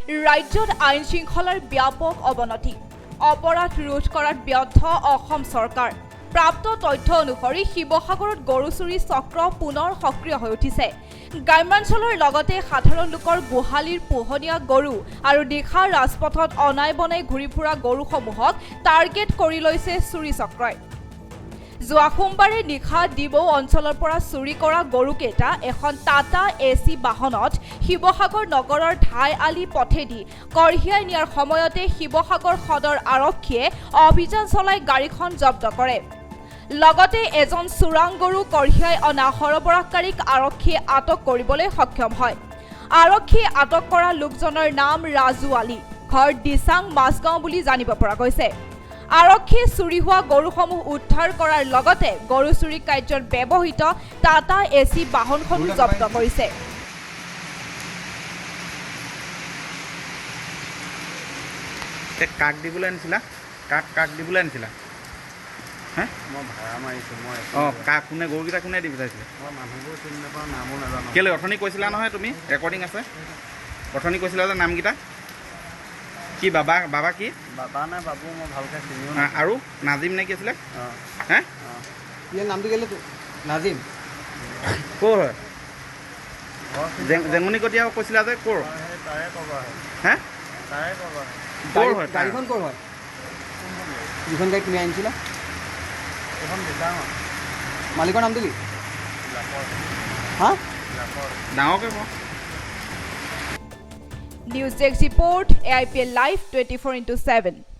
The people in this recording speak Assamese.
ৰাজ্যত আইন শৃংখলাৰ ব্যাপক অৱনতি অপৰাধ ৰোধ কৰাত ব্যৰ্থ অসম চৰকাৰ প্ৰাপ্ত তথ্য অনুসৰি শিৱসাগৰত গৰু চুৰি চক্ৰ পুনৰ সক্ৰিয় হৈ উঠিছে গ্ৰামাঞ্চলৰ লগতে সাধাৰণ লোকৰ গোহালিৰ পোহনীয়া গৰু আৰু নিশা ৰাজপথত অনাই বনাই ঘূৰি ফুৰা গৰুসমূহক টাৰ্গেট কৰি লৈছে চুৰি চক্ৰই যোৱা সোমবাৰে নিশা ডিবৌ অঞ্চলৰ পৰা চুৰি কৰা গৰুকেইটা এখন টাটা এচি বাহনত শিৱসাগৰ নগৰৰ ধাই আলি পথেদি কঢ়িয়াই নিয়াৰ সময়তে শিৱসাগৰ সদৰ আৰক্ষীয়ে অভিযান চলাই গাড়ীখন জব্দ কৰে লগতে এজন চোৰাং গৰু কঢ়িয়াই অনা সৰবৰাহকাৰীক আৰক্ষীয়ে আটক কৰিবলৈ সক্ষম হয় আৰক্ষীয়ে আটক কৰা লোকজনৰ নাম ৰাজু আলী ঘৰ দিচাং মাছগাঁও বুলি জানিব পৰা গৈছে আৰক্ষীয়ে চুৰি হোৱা গৰুসমূহ উদ্ধাৰ কৰাৰ লগতে গৰু চুৰি কাৰ্যত ব্যৱহৃত টাটা এচি বাহনখনো জব্দ কৰিছে কাক দিবলৈ আনিছিলা কাক দিবলৈ আনিছিলা মই ভাড়া মাৰিছোঁ মই কাক কোনে গৰুকেইটা কোনে দি বিচাৰিছিলে মই মানুহবোৰ চিনি নাপাওঁ নামো নাজানো কেলৈ অথনি কৈছিলা নহয় তুমি ৰেকৰ্ডিং আছে অথনি কৈছিলা যে নামকেইটা কি বাবা কি বাবা নে বাবু মই ভালকৈ চিনিও আৰু নাজিম নে কি আছিলে হে ইয়াৰ নামটো কেলৈ নাজিম ক'ৰ হয় জেঙুনি কটীয়া কৈছিলা যে ক'ৰ তাৰে ক'বা হে তাৰে ক'বা ক'ৰ হয় গাড়ীখন ক'ৰ হয় যিখন গাড়ী তুমি আনিছিলা এইখন দিচাং মালিকৰ নামটো কি জাকৰ হা ডাঙৰকৈ কওঁ news desk report AIPL Live 24/7